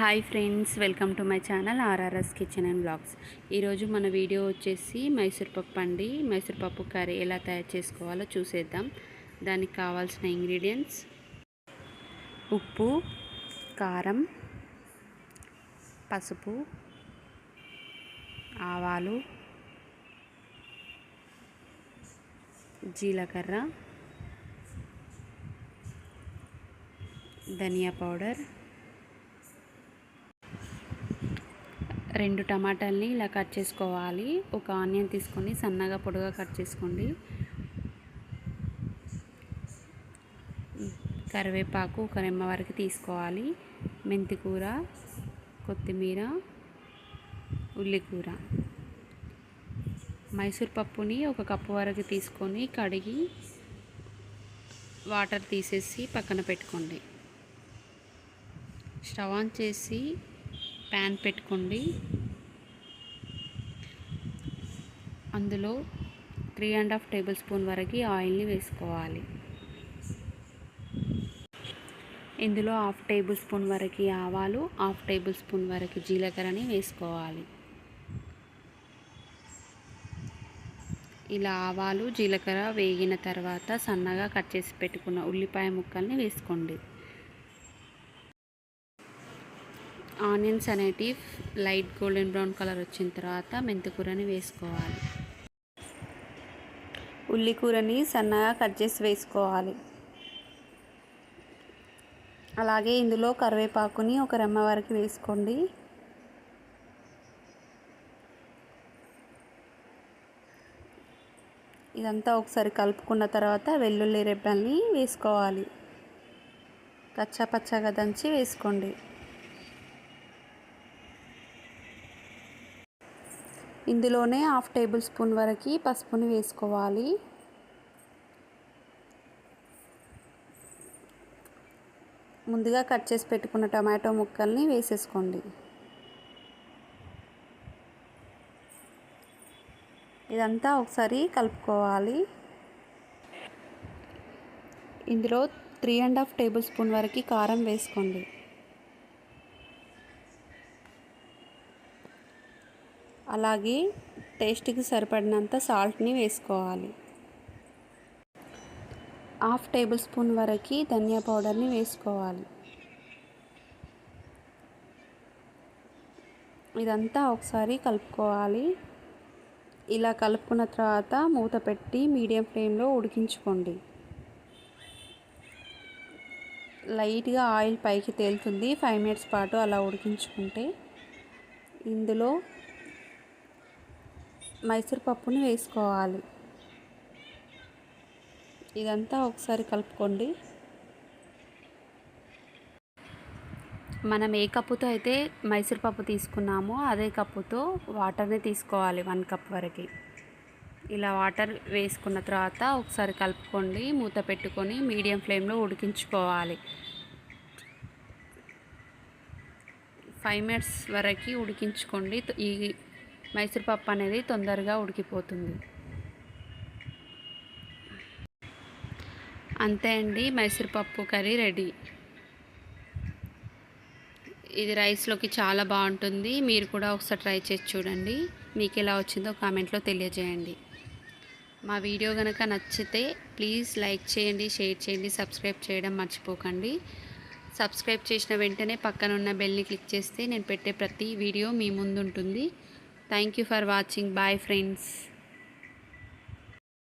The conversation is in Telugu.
Hi friends, welcome to my channel RRS kitchen and blogs. ఈరోజు మన వీడియో వచ్చేసి మైసూర్ పప్పు అండి. మైసూర్ పప్పు కర్రీ ఎలా తయారు చేసుకోవాలో చూసేద్దాం. దానికి కావాల్సిన ఇంగ్రీడియంట్స్: ఉప్పు, కారం, పసుపు, ఆవాలు, జీలకర్ర, ధనియా పౌడర్, 2 టమాటాలని ఇలా కట్ చేసుకోవాలి. ఒక ఆనియన్ తీసుకొని సన్నగా పొడుగా కట్ చేసుకోండి. కరివేపాకు ఒక రెమ్మ వరకు తీసుకోవాలి. మెంతికూర, కొత్తిమీర, ఉల్లికూర. మైసూర్ పప్పుని ఒక కప్పు వరకు తీసుకొని కడిగి వాటర్ తీసేసి పక్కన పెట్టుకోండి. స్టవ్ ఆన్ చేసి ప్యాన్ పెట్టుకోండి. అందులో 3½ టేబుల్ స్పూన్ వరకు ఆయిల్ని వేసుకోవాలి. ఇందులో 1/2 టేబుల్ స్పూన్ వరకు ఆవాలు, 1/2 టేబుల్ స్పూన్ వరకు జీలకర్రని వేసుకోవాలి. ఇలా ఆవాలు జీలకర్ర వేగిన తర్వాత సన్నగా కట్ చేసి పెట్టుకున్న ఉల్లిపాయ ముక్కల్ని వేసుకోండి. ఆనియన్స్ అనేటివి లైట్ గోల్డెన్ బ్రౌన్ కలర్ వచ్చిన తర్వాత మెంతికూరని వేసుకోవాలి. ఉల్లికూరని సన్నగా కట్ చేసి వేసుకోవాలి. అలాగే ఇందులో కరివేపాకుని ఒక రెమ్మ వరకు వేసుకోండి. ఇదంతా ఒకసారి కలుపుకున్న తర్వాత వెల్లుల్లి రెబ్బల్ని వేసుకోవాలి. పచ్చగా దంచి వేసుకోండి. ఇందులోనే 1/2 టేబుల్ స్పూన్ వరకు పసుపుని వేసుకోవాలి. ముందుగా కట్ చేసి పెట్టుకున్న టమాటో ముక్కల్ని వేసేసుకోండి. ఇదంతా ఒకసారి కలుపుకోవాలి. ఇందులో 3½ టేబుల్ స్పూన్ వరకు కారం వేసుకోండి. అలాగే టేస్ట్కి సరిపడినంత సాల్ట్ని వేసుకోవాలి. 1/2 టేబుల్ స్పూన్ వరకు ధనియా పౌడర్ని వేసుకోవాలి. ఇదంతా ఒకసారి కలుపుకోవాలి. ఇలా కలుపుకున్న తర్వాత మూత పెట్టి మీడియం ఫ్లేమ్లో ఉడికించుకోండి. లైట్గా ఆయిల్ పైకి తేలుతుంది. 5 మినిట్స్ పాటు అలా ఉడికించుకుంటే ఇందులో మైసూర్ పప్పుని వేసుకోవాలి. ఇదంతా ఒకసారి కలుపుకోండి. మనం ఏ కప్పుతో అయితే మైసూర్ పప్పు తీసుకున్నామో అదే కప్పుతో వాటర్ని తీసుకోవాలి. 1 కప్ వరకు. ఇలా వాటర్ వేసుకున్న తర్వాత ఒకసారి కలుపుకోండి. మూత పెట్టుకొని మీడియం ఫ్లేమ్లో ఉడికించుకోవాలి. 5 మినిట్స్ వరకు ఉడికించుకోండి. ఈ మైసూర్ పప్పు అనేది తొందరగా ఉడికిపోతుంది. అంతే అండి, మైసూర్ పప్పు కర్రీ రెడీ. ఇది రైస్లోకి చాలా బాగుంటుంది. మీరు కూడా ఒకసారి ట్రై చేసి చూడండి. మీకు ఎలా వచ్చిందో కామెంట్లో తెలియజేయండి. మా వీడియో కనుక నచ్చితే ప్లీజ్ లైక్ చేయండి, షేర్ చేయండి, సబ్స్క్రైబ్ చేయడం మర్చిపోకండి. సబ్స్క్రైబ్ చేసిన వెంటనే పక్కనున్న బెల్ని క్లిక్ చేస్తే నేను పెట్టే ప్రతి వీడియో మీ ముందు ఉంటుంది. Thank you for watching. Bye friends.